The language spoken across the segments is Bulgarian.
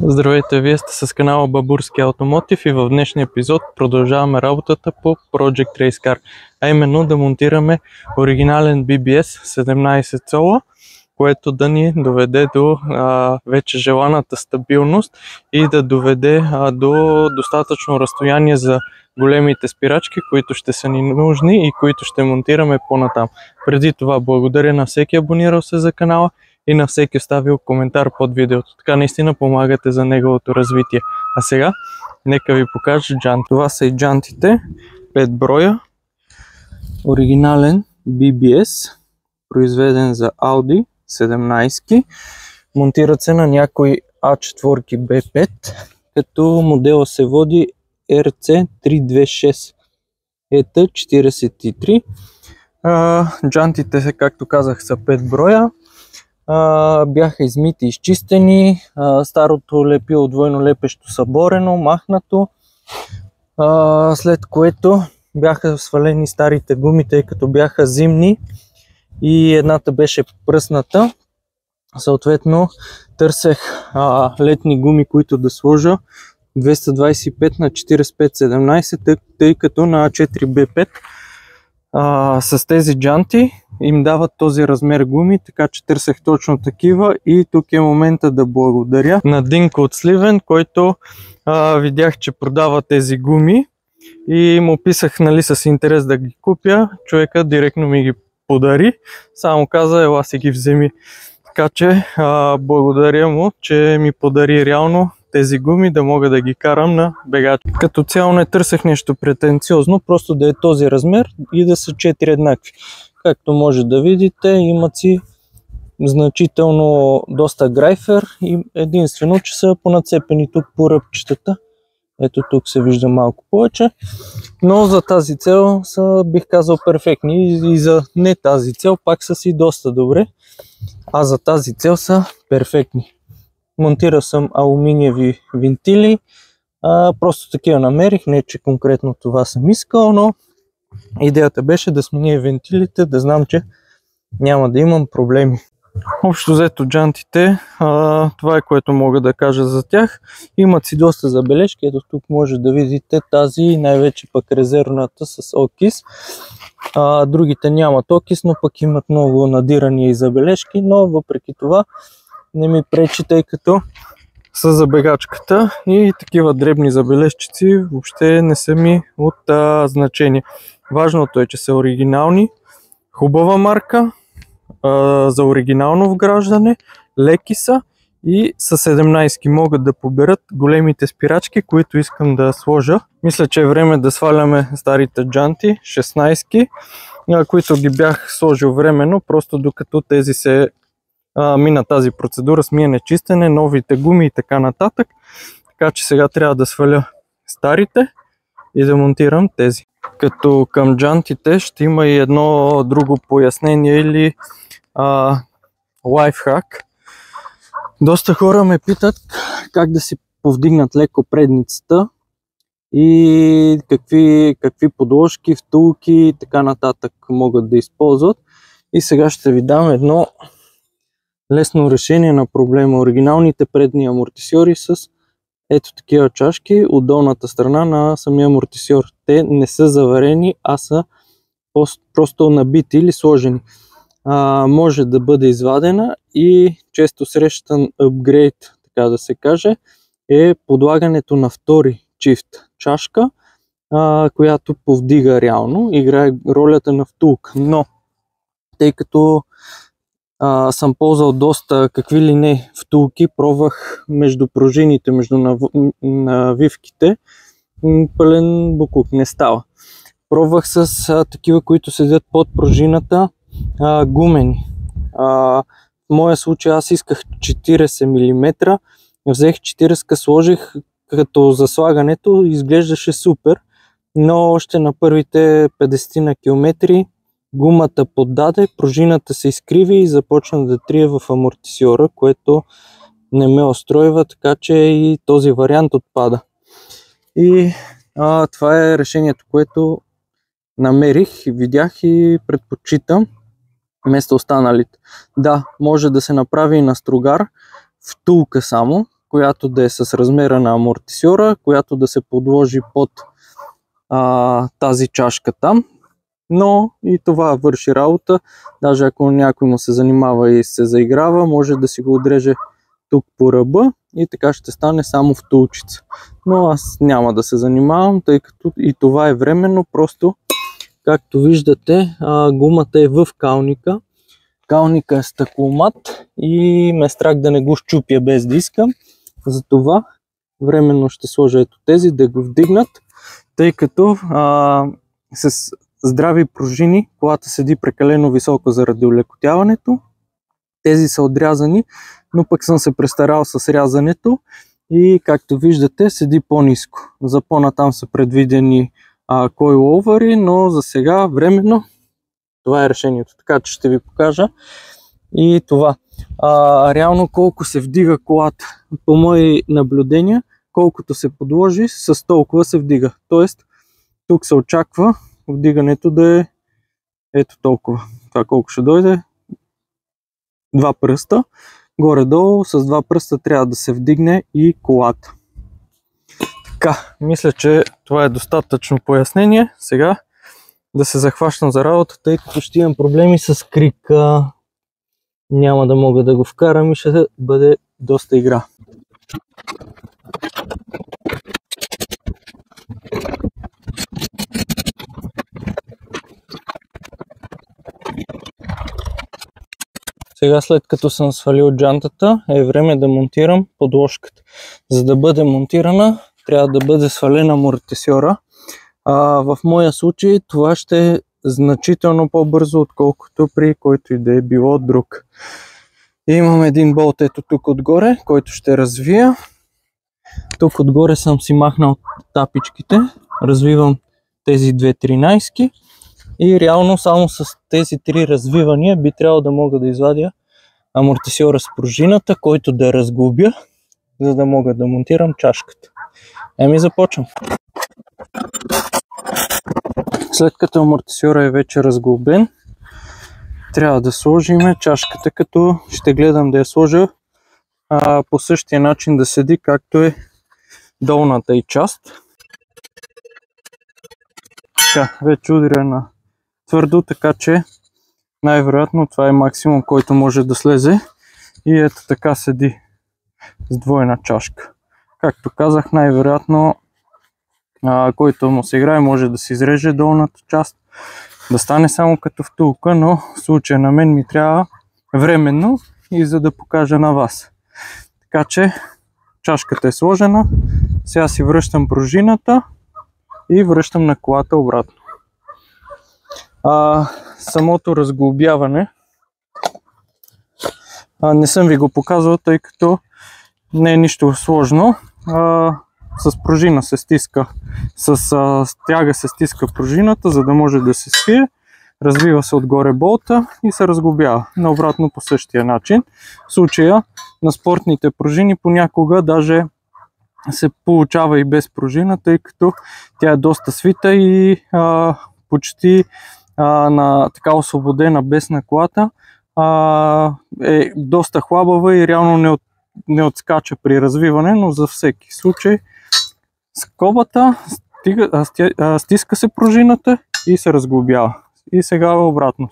Здравейте, вие сте с канала Бабурски Автомотив и в днешния епизод продължаваме работата по Project Race Car, а именно да монтираме оригинален BBS 17 цола, което да ни доведе до вече желаната стабилност и да доведе до достатъчно разстояние за големите спирачки, които ще са ни нужни и които ще монтираме по-натам. Преди това благодаря на всеки абонирал се за канала и на всеки оставил коментар под видеото. Така наистина помагате за неговото развитие. А сега, нека ви покажа джанти. Това са и джантите, 5 броя. Оригинален BBS, произведен за Audi 17. Монтират се на някои A4 B5, като модела се води RC326 ET43. Джантите, както казах, са 5 броя. Бяха измити, изчистени, старото лепило двойно лепещо съборено, махнато, след което бяха свалени старите гуми, тъй като бяха зимни и едната беше пръсната. Съответно търсех летни гуми, които да сложа 225 на 45-17, тъй като на 4B5 с тези джанти им дават този размер гуми, така че търсех точно такива. И тук е момента да благодаря на Динко от Сливен, който видях, че продава тези гуми и му писах, нали, с интерес да ги купя. Човека директно ми ги подари, само каза, ела си ги вземи. Така че благодаря му, че ми подари реално тези гуми да мога да ги карам на бегачи. Като цяло не търсех нещо претенциозно, просто да е този размер и да са 4 еднакви. Както може да видите, имат си значително доста грайфер и единствено, че са понацепени тук по ръбчетата. Ето тук се вижда малко повече, но за тази цел са, бих казал, перфектни и за не тази цел пак са си доста добре, а за тази цел са перфектни. Монтирал съм алуминиеви вентили, просто такива намерих, не че конкретно това съм искал, но идеята беше да сменя вентилите, да знам, че няма да имам проблеми. Общо взето джантите, това е което мога да кажа за тях. Имат си доста забележки, ето тук може да видите тази, най-вече пък резервната с окис. Другите нямат окис, но пък имат много надирания и забележки, но въпреки това не ми пречи, тъй като са за бегачката и такива дребни забележчици въобще не са ми от значение. Важното е, че са оригинални, хубава марка, за оригинално вграждане, леки са и с 17 могат да поберат големите спирачки, които искам да сложа. Мисля, че е време да сваляме старите джанти, 16, които ги бях сложил временно, просто докато тези се мина тази процедура с миене, чистене, новите гуми и така нататък. Така че сега трябва да сваля старите и да монтирам тези. Като към джантите ще има и едно друго пояснение или лайфхак. Доста хора ме питат как да си повдигнат леко предницата и какви подложки, втулки и така нататък могат да използват. И сега ще ви дам едно лесно решение на проблема. Оригиналните предни амортисьори с ето такива чашки от долната страна на самия амортисьор. Те не са заварени, а са просто набити или сложени. Може да бъде извадена и често срещан апгрейд, така да се каже, е подлагането на втори чифт чашка, която повдига реално, играе ролята на втулка. Но тъй като съм ползвал доста какви ли не втулки, пробвах между пружините, между навивките, пълен буклук, не става. Пробвах с такива, които седят под пружината, гумени. В моя случай аз исках 40 мм, взех 40, сложих, като за слагането изглеждаше супер, но още на първите 50 на километри гумата поддаде, пружината се изкриви и започна да трие в амортисьора, което не ме устройва, така че и този вариант отпада. И това е решението, което намерих, видях и предпочитам вместо останалите. Да, може да се направи и на стругар, втулка само, която да е с размера на амортисьора, която да се подложи под тази чашка там. Но и това върши работа. Даже ако някой му се занимава и се заиграва, може да си го отреже тук по ръба и така ще стане само втулчица. Но аз няма да се занимавам, тъй като и това е временно. Просто, както виждате, гумата е в калника. Калника е стъкломат и ме страх да не го щупя без да искам. Затова временно ще сложа ето тези да го вдигнат, тъй като с здрави пружини колата седи прекалено високо заради олекотяването. Тези са отрязани, но пък съм се престарал с рязането и както виждате седи по-ниско. За по-натам са предвидени коиловъри, но за сега временно това е решението. Така че ще ви покажа и това. Реално колко се вдига колата. По мои наблюдения, колкото се подложи, с толкова се вдига. Тоест, тук се очаква вдигането да е ето толкова. Това колко ще дойде? 2 пръста. Горе-долу с 2 пръста трябва да се вдигне и колата. Така, мисля, че това е достатъчно пояснение. Сега да се захващам за работа, тъй като ще имам проблеми с крика. Няма да мога да го вкарам и ще бъде доста игра. Сега, след като съм свалил джантата, е време да монтирам подложката. За да бъде монтирана, трябва да бъде свалена амортисьора. В моя случай това ще е значително по-бързо, отколкото при който и да е било друг. И имам един болт ето тук отгоре, който ще развия. Тук отгоре съм си махнал тапичките, развивам тези 2 13 и реално само с тези 3 развивания би трябвало да мога да извадя амортисьора с пружината, който да разглобя, за да мога да монтирам чашката. Започвам. След като амортисьора е вече разглобен, трябва да сложим чашката, като ще гледам да я сложа по същия начин да седи, както е долната й част. Така, вече удря на твърдо, така че най-вероятно това е максимум, който може да слезе. И ето така седи с двойна чашка. Както казах, най-вероятно който му се играе, може да се изреже долната част, да стане само като втулка, но в случая на мен ми трябва временно и за да покажа на вас. Така че чашката е сложена, сега си връщам пружината и връщам на колата обратно. Самото разглобяване не съм ви го показвал, тъй като не е нищо сложно. С пружина се стиска, с стяга се стиска пружината, за да може да се свие. Развива се отгоре болта и се разглобява. Наобратно по същия начин. В случая на спортните пружини понякога даже се получава и без пружина, тъй като тя е доста свита и почти на така освободена без наклата е доста хлабава и реално не отскача при развиване, но за всеки случай скобата стиска се пружината и се разглобява. И сега обратно.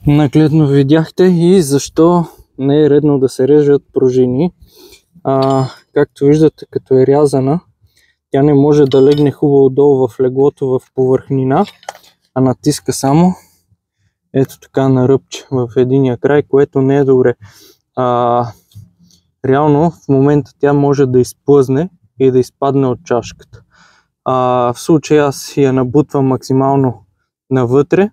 Нагледно видяхте и защо не е редно да се режат пружини. Както виждате, като е рязана, тя не може да легне хубаво долу в леглото в повърхнина, а натиска само ето така на ръбче в единия край, което не е добре. Реално в момента тя може да изплъзне и да изпадне от чашката. В случай аз я набутвам максимално навътре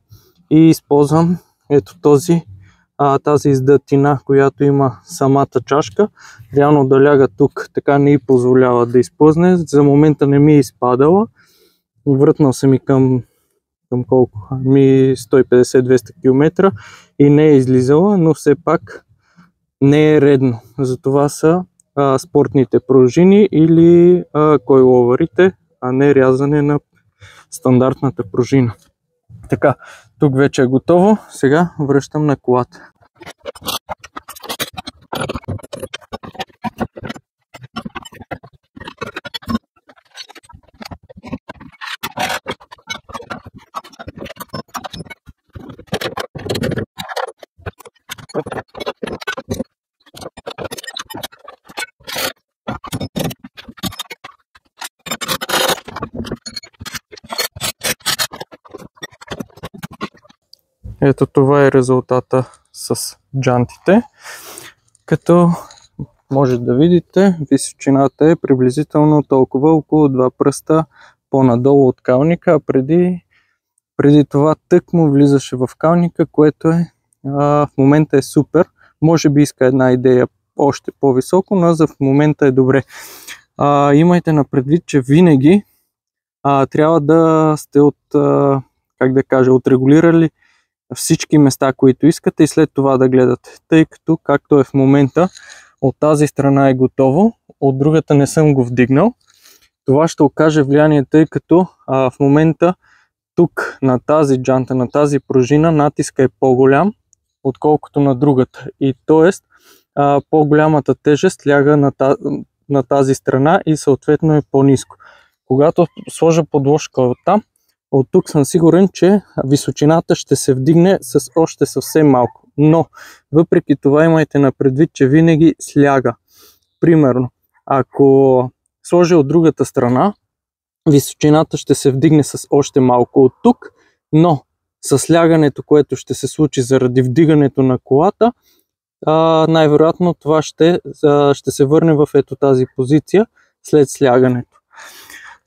и използвам ето тази издътина, която има самата чашка. Реално да ляга тук, така не й позволява да изплъзне. За момента не ми е изпадала. Въртнал съм и към колко? 150-200 км и не е излизала, но все пак не е редно. Затова са спортните пружини или коиловърите, а не рязане на стандартната пружина. Така, тук вече е готово. Сега връщам на колата. Ето това е резултата с джантите. Като може да видите, височината е приблизително толкова, около 2 пръста по-надолу от калника, а преди това тъкмо влизаше в калника, което е в момента е супер. Може би иска една идея още по-високо, но за в момента е добре. Имайте на предвид, че винаги трябва да сте отрегулирали всички места, които искате и след това да гледате. Тъй като, както е в момента, от тази страна е готово, от другата не съм го вдигнал. Това ще окаже влияние, тъй като в момента тук на тази джанта, на тази пружина, натиска е по-голям, отколкото на другата. И т.е. по-голямата тежест ляга на тази страна и съответно е по-ниско. Когато сложа подложка от тук съм сигурен, че височината ще се вдигне с още съвсем малко. Но въпреки това имайте на предвид, че винаги сляга. Примерно, ако сложа от другата страна, височината ще се вдигне с още малко от тук, но с слягането, което ще се случи заради вдигането на колата, най-вероятно това ще се върне в ето тази позиция след слягането.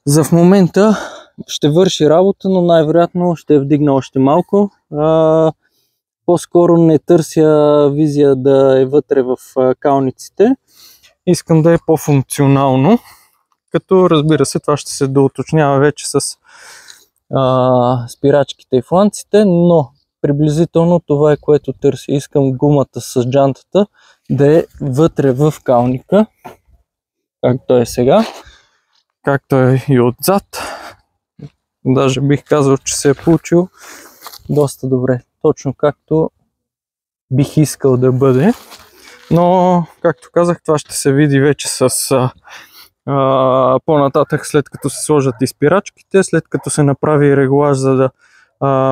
За в момента ще върши работа, но най-вероятно ще вдигна още малко. По-скоро не търся визия да е вътре в калниците. Искам да е по-функционално. Като разбира се, това ще се доуточнява вече с спирачките и фланците, но приблизително това е, което търся. Искам гумата с джантата да е вътре в калника, както е сега, както е и отзад. Даже бих казал, че се е получил доста добре, точно както бих искал да бъде. Но, както казах, това ще се види вече с по-нататък, след като се сложат и спирачките, след като се направи регулаж, за да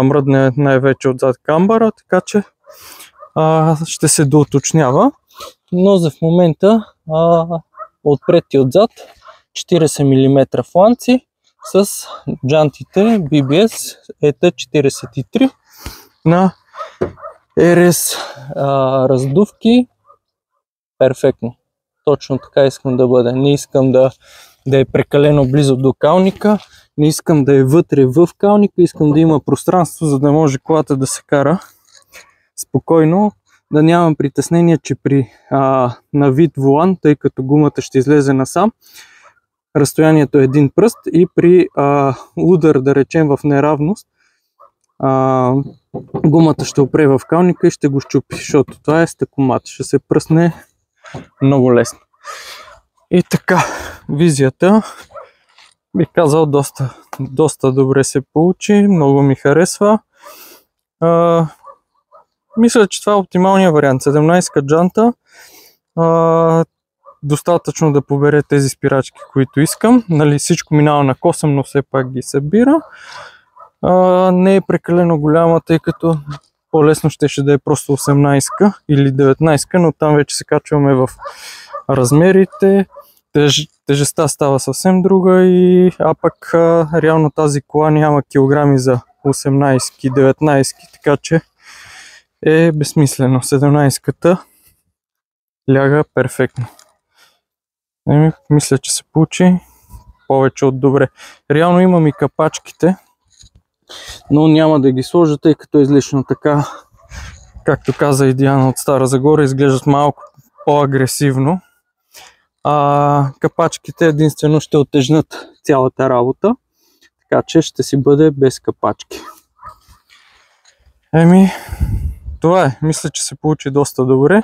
мръдне най-вече отзад камбара, така че ще се доуточнява. Но за в момента отпред и отзад 40 мм фланци с джантите BBS ET43 на RS раздувки. Перфектно. Точно така искам да бъде. Не искам да е прекалено близо до калника, не искам да е вътре в калника, искам да има пространство, за да може колата да се кара спокойно, да нямам притеснение, че при навит волан, тъй като гумата ще излезе насам, разстоянието е един пръст и при удар, да речем в неравност, гумата ще опре в калника и ще го щупи, защото това е стъкломат, ще се пръсне много лесно. И така, визията, бих казал, доста добре се получи, много ми харесва. Мисля, че това е оптималният вариант. 17-ка джанта, достатъчно да побере тези спирачки, които искам. Нали, всичко минава на косъм, но все пак ги събира. Не е прекалено голяма, тъй като по-лесно ще да е просто 18-ка или 19-ка, но там вече се качваме в размерите. Тежестта става съвсем друга, а пък реално тази кола няма килограми за 18-ки, 19-ки, така че е безсмислено. 17-ката ляга перфектно. Мисля, че се получи повече от добре. Реално имам и капачките, но няма да ги сложа, тъй като е излишно така. Както каза и Диана от Стара Загора, изглеждат малко по-агресивно. Капачките единствено ще отежнат цялата работа, така че ще си бъде без капачки. Това е. Мисля, че се получи доста добре.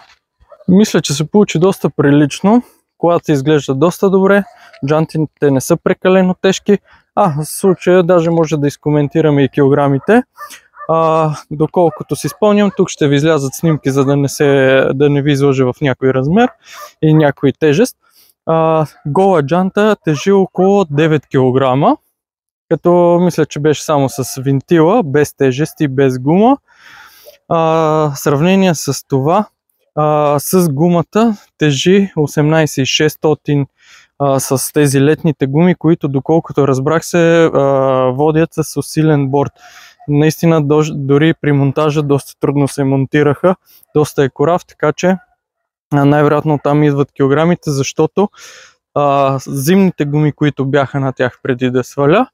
Мисля, че се получи доста прилично. Колата изглежда доста добре. Джантите не са прекалено тежки. В случая даже може да изкоментираме и килограмите. Доколкото си спомням, тук ще ви излязат снимки, за да не ви излъжа в някой размер и някой тежест. Гола джанта тежи около 9 кг, като мисля, че беше само с винтила, без тежест и без гума. В сравнение с това, с гумата тежи 18600 с тези летните гуми, които доколкото разбрах се водят с усилен борд. Наистина дори при монтажа доста трудно се монтираха, доста е корав, така че най-вероятно там идват килограмите, защото зимните гуми, които бяха на тях преди да сваля,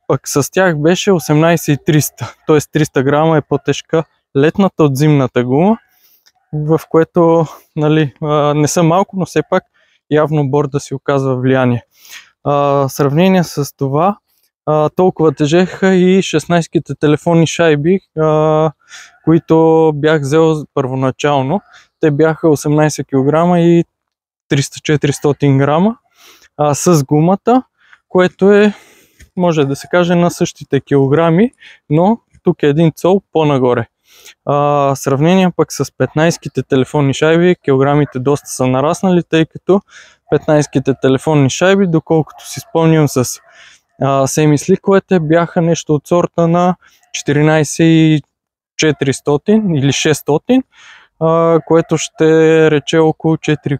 пък с тях беше 18300, т.е. 300 грама е по-тежка летната от зимната гума, в което не са малко, но все пак явно борда си оказва влияние. В сравнение с това, толкова тежеха и 16-ките телефонни шайби, които бях взел първоначално. Те бяха 18 кг и 300-400 грама с гумата, което е, може да се каже, на същите килограми, но тук е един цол по-нагоре. В сравнение пък с 15-ките телефонни шайби, килограмите доста са нараснали, тъй като 15-ките телефонни шайби, доколкото си спомням с семисликовете, бяха нещо от сорта на 14400 или 600, което ще рече около 4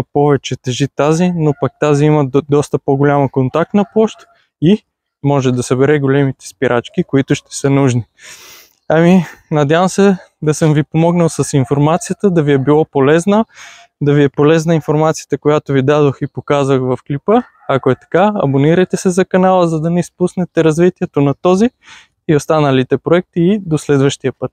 кг повече тежи тази, но пък тази има доста по-голяма контактна площ и може да събере големите спирачки, които ще са нужни. Надявам се да съм ви помогнал с информацията, да ви е било полезна, да ви е полезна информацията, която ви дадох и показах в клипа. Ако е така, абонирайте се за канала, за да не изпуснете развитието на този и останалите проекти и до следващия път.